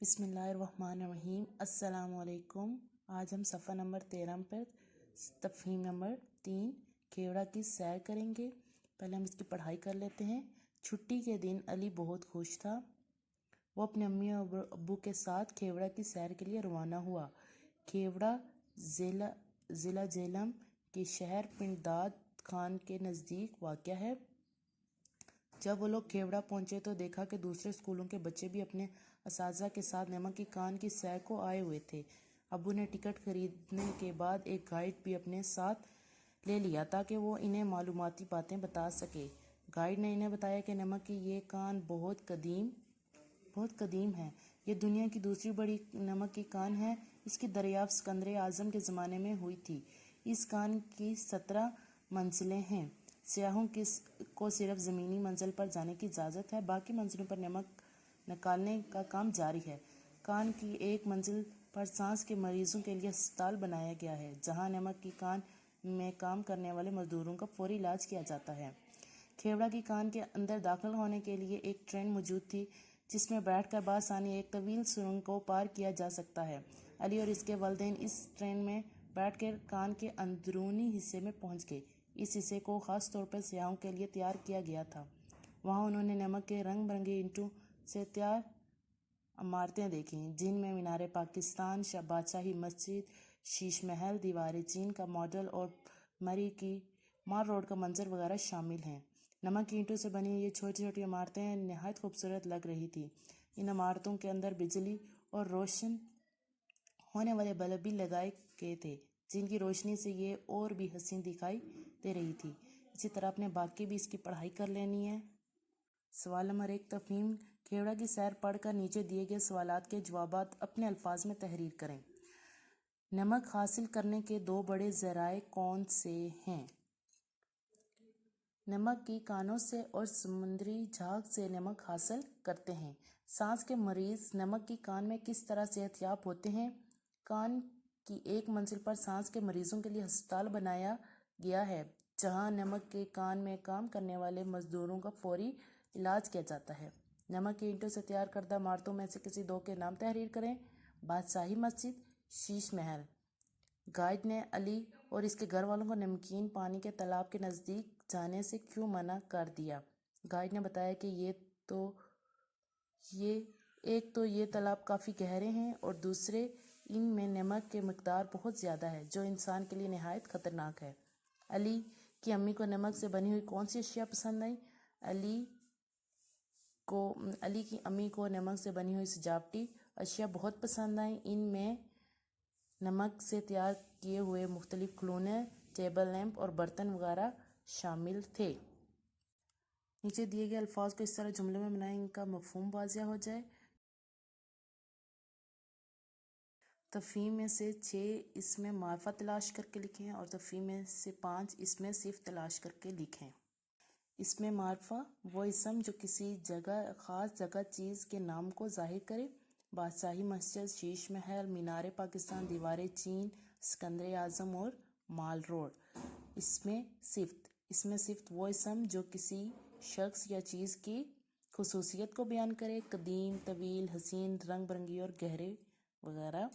بسم اللہ الرحمن الرحیم۔ السلام علیکم۔ آج ہم صفحہ نمبر 13 پر تفہیم نمبر 3 کھیوڑا کی سیر کریں گے۔ پہلے ہم اس کی پڑھائی کر لیتے ہیں۔ چھٹی کے دن علی بہت خوش تھا۔ وہ اپنے امی اور ابو کے ساتھ کھیوڑا کی سیر کے لیے روانہ ہوا۔ کھیوڑا ضلع جہلم کے شہر پنڈ داد خان کے نزدیک واقع ہے۔ جب وہ لوگ کھیوڑا پہنچے تو دیکھا کہ دوسرے اسکولوں کے بچے بھی اپنے اساتذہ کے ساتھ نمک کی کان کی سیر کو آئے ہوئے تھے۔ ابو نے ٹکٹ خریدنے کے بعد ایک گائیڈ بھی اپنے ساتھ لے لیا تاکہ وہ انہیں معلوماتی باتیں بتا سکے۔ گائیڈ نے انہیں بتایا کہ نمک کی یہ کان بہت قدیم ہے۔ یہ دنیا کی دوسری بڑی نمک کی کان ہے۔ اس کی دریافت سکندر اعظم کے زمانے میں ہوئی تھی۔ اس کان کی 17 منزلیں ہیں۔ سیاحوں کو صرف زمینی منزل پر جانے کی اجازت ہے، باقی منزلوں پر نمک نکالنے کا کام جاری ہے۔ کان کی ایک منزل پر سانس کے مریضوں کے لیے ہسپتال بنایا گیا ہے، جہاں نمک کی کان میں کام کرنے والے مزدوروں کا فوری علاج کیا جاتا ہے۔ کھیوڑا کی کان کے اندر داخل ہونے کے لیے ایک ٹرین موجود تھی، جس میں بیٹھ کر بآسانی ایک طویل سرنگ کو پار کیا جا سکتا ہے۔ علی اور اس کے والدین اس ٹرین میں بیٹھ کر کان کے اندرونی حصے میں پہنچ گئے۔ اس حصے کو خاص طور پر سیاحوں کے لیے تیار کیا گیا تھا۔ وہاں انہوں نے نمک کے رنگ برنگے اینٹوں سے تیار عمارتیں دیکھیں، جن میں مینار پاکستان، بادشاہی مسجد، شیش محل، دیوار چین کا ماڈل اور مال روڈ کا منظر وغیرہ شامل ہیں۔ نمک کی اینٹوں سے بنی یہ چھوٹی چھوٹی عمارتیں نہایت خوبصورت لگ رہی تھیں۔ ان عمارتوں کے اندر بجلی اور روشن ہونے والے بلب بھی لگائے گئے تھے، جن کی روشنی سے یہ اور بھی حسین دکھائی دے رہی تھی۔ اسی طرح اپنے باقی بھی اس کی پڑھائی کر لینی ہے۔ سوال نمبر 1 تفہیم کھیوڑا کی سیر پڑھ کر نیچے دیے گئے سوالات کے جوابات اپنے الفاظ میں تحریر کریں۔ نمک حاصل کرنے کے 2 بڑے ذرائع کون سے ہیں؟ نمک کی کانوں سے اور سمندری جھاگ سے نمک حاصل کرتے ہیں۔ سانس کے مریض نمک کی کان میں کس طرح صحت یاب ہوتے ہیں؟ کان کی ایک منزل پر سانس کے مریضوں کے لیے ہسپتال بنایا گیا ہے، جہاں نمک کے کان میں کام کرنے والے مزدوروں کا فوری علاج کیا جاتا ہے۔ نمک کی اینٹوں سے تیار کردہ عمارتوں میں سے کسی 2 کے نام تحریر کریں۔ بادشاہی مسجد، شیش محل۔ گائیڈ نے علی اور اس کے گھر والوں کو نمکین پانی کے تالاب کے نزدیک جانے سے کیوں منع کر دیا؟ گائیڈ نے بتایا کہ ایک تو یہ تالاب کافی گہرے ہیں اور دوسرے ان میں نمک کی مقدار بہت زیادہ ہے، جو انسان کے لیے نہایت خطرناک ہے۔ علی کی امی کو نمک سے بنی ہوئی کون سی اشیاء پسند آئیں؟ علی کی امی کو نمک سے بنی ہوئی سجاوٹی اشیاء بہت پسند آئیں۔ ان میں نمک سے تیار کیے ہوئے مختلف کھلونے، ٹیبل لیمپ اور برتن وغیرہ شامل تھے۔ نیچے دیے گئے الفاظ کو اس طرح جملے میں بنائیں ان کا مفہوم واضح ہو جائے۔ تفہیم میں سے 6 اس میں معرفہ تلاش کر کے لکھیں اور تفہیم میں سے 5 اس میں صرف تلاش کر کے لکھیں۔ اس میں معرفہ وہ اسم جو کسی خاص جگہ چیز کے نام کو ظاہر کرے۔ بادشاہی مسجد، شیش محل، مینار پاکستان، دیوار چین، سکندر اعظم اور مال روڈ۔ اس میں صفت وہ اسم جو کسی شخص یا چیز کی خصوصیت کو بیان کرے، قدیم، طویل، حسین، رنگ برنگی اور گہرے وغیرہ۔